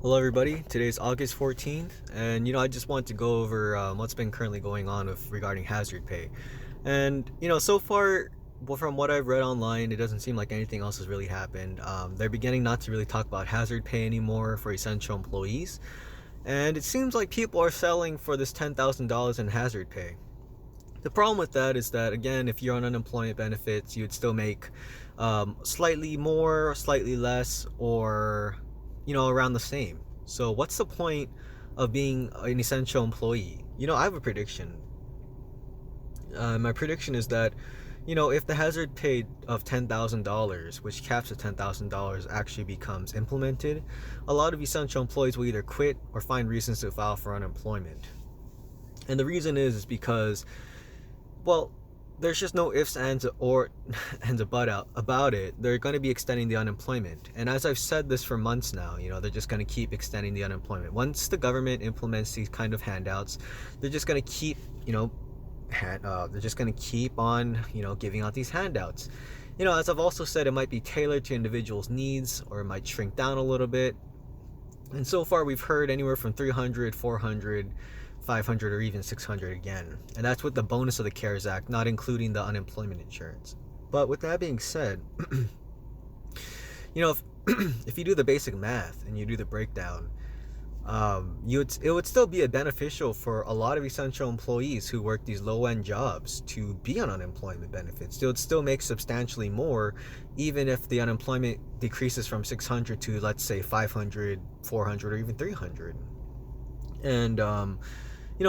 Hello, everybody. Today's August 14th, and I just want to go over what's been currently going on regarding hazard pay. And so far, well, from what I've read online, it doesn't seem like anything else has really happened. They're beginning not to really talk about hazard pay anymore for essential employees, and it seems like people are selling for this $10,000 in hazard pay. The problem with that is that, again, if you're on unemployment benefits, you'd still make slightly more, slightly less, or around the same. So what's the point of being an essential employee? I have a prediction. My prediction is that if the hazard pay of $10,000, which caps at $10,000, actually becomes implemented, a lot of essential employees will either quit or find reasons to file for unemployment. And the reason is because, well, there's just no ifs, ands, or ands about it. They're going to be extending the unemployment. And as I've said this for months now, they're just going to keep extending the unemployment. Once the government implements these kind of handouts, they're just going to keep, they're just going to keep on, giving out these handouts. As I've also said, it might be tailored to individuals' needs, or it might shrink down a little bit. And so far, we've heard anywhere from 300, 400, 500, or even 600 again. And that's with the bonus of the CARES Act, not including the unemployment insurance. But with that being said, if, if you do the basic math and you do the breakdown, it would still be beneficial for a lot of essential employees who work these low-end jobs to be on unemployment benefits. It would still make substantially more, even if the unemployment decreases from 600 to, let's say, 500, 400, or even 300. And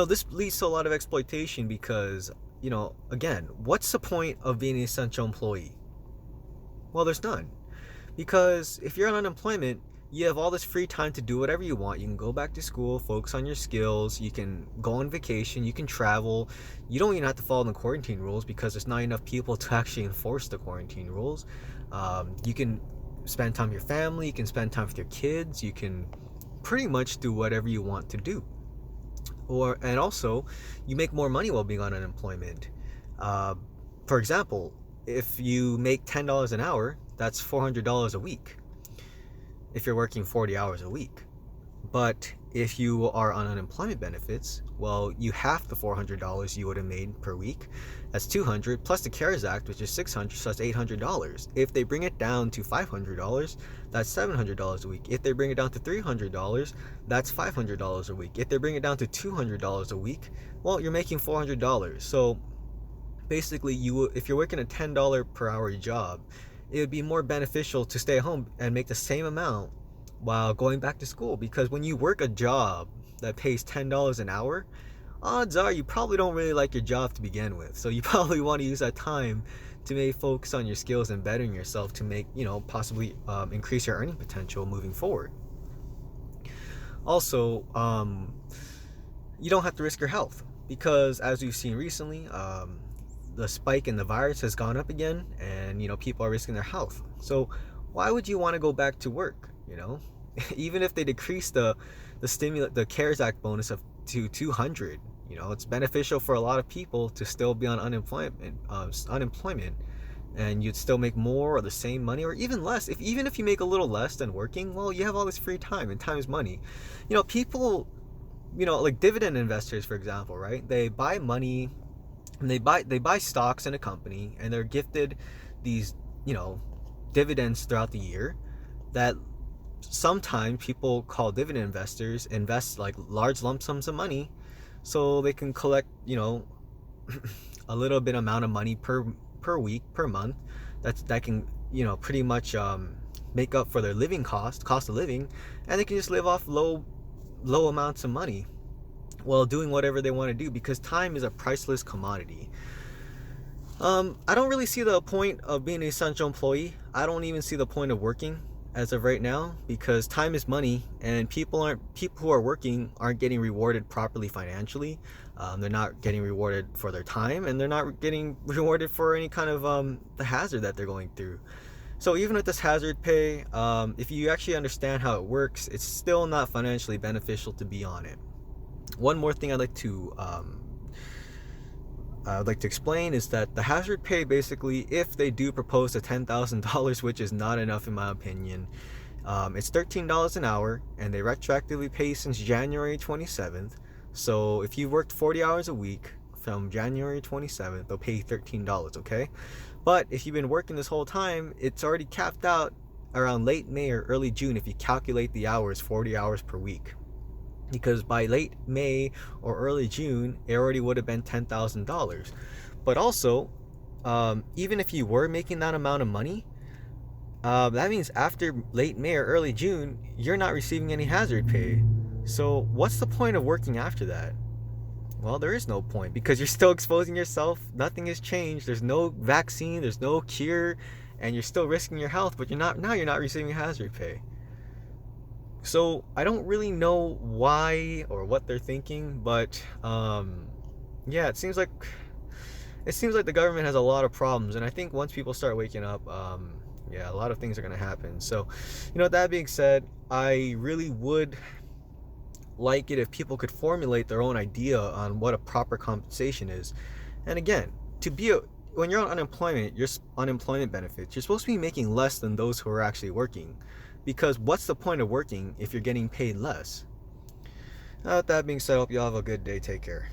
this leads to a lot of exploitation because, again, what's the point of being an essential employee? Well, there's none. Because if you're on unemployment, you have all this free time to do whatever you want. You can go back to school, focus on your skills, you can go on vacation, you can travel. You don't even have to follow the quarantine rules because there's not enough people to actually enforce the quarantine rules. You can spend time with your family, you can spend time with your kids, you can pretty much do whatever you want to do. And also, you make more money while being on unemployment. For example, if you make $10 an hour, that's $400 a week if you're working 40 hours a week. But if you are on unemployment benefits, well, you half the $400 you would have made per week. That's $200 plus the CARES Act, which is $600, so that's $800. If they bring it down to $500, that's $700 a week. If they bring it down to $300, that's $500 a week. If they bring it down to $200 a week, well, you're making $400. So basically, if you're working a $10 per hour job, it would be more beneficial to stay home and make the same amount while going back to school, because when you work a job that pays $10 an hour, odds are you probably don't really like your job to begin with. So you probably want to use that time to maybe focus on your skills and bettering yourself to make, possibly increase your earning potential moving forward. Also, you don't have to risk your health because, as we've seen recently, the spike in the virus has gone up again, and people are risking their health. So why would you want to go back to work? Even if they decrease the CARES Act bonus to 200, it's beneficial for a lot of people to still be on unemployment, and you'd still make more or the same money or even less. Even if you make a little less than working, well, you have all this free time, and time is money. People, like dividend investors, for example, right? They buy money and they buy stocks in a company, and they're gifted these dividends throughout the year that sometimes people call dividend investors invest like large lump sums of money so they can collect a little bit amount of money per week, per month, that can pretty much make up for their cost of living, and they can just live off low amounts of money while doing whatever they want to do, because time is a priceless commodity. I don't really see the point of being an essential employee. I don't even see the point of working as of right now, because time is money, and people who are working aren't getting rewarded properly financially. They're not getting rewarded for their time, and they're not getting rewarded for any kind of the hazard that they're going through. So even with this hazard pay, if you actually understand how it works, it's still not financially beneficial to be on it. One more thing I'd like to explain is that the hazard pay, basically, if they do propose the $10,000, which is not enough in my opinion, It's $13 an hour, and they retroactively pay since January 27th. So if you worked 40 hours a week from January 27th, they'll pay you $13, okay? But if you've been working this whole time, it's already capped out around late May or early June if you calculate the hours, 40 hours per week. Because by late May or early June, it already would have been $10,000. But also, even if you were making that amount of money, that means after late May or early June, you're not receiving any hazard pay. So what's the point of working after that? Well, there is no point because you're still exposing yourself. Nothing has changed. There's no vaccine, there's no cure, and you're still risking your health, but you're not receiving hazard pay. So I don't really know why or what they're thinking, but yeah, it seems like the government has a lot of problems, and I think once people start waking up, yeah, a lot of things are going to happen. So, that being said, I really would like it if people could formulate their own idea on what a proper compensation is. And again, when you're on unemployment, your unemployment benefits, you're supposed to be making less than those who are actually working. Because what's the point of working if you're getting paid less? With that being said, I hope you all have a good day. Take care.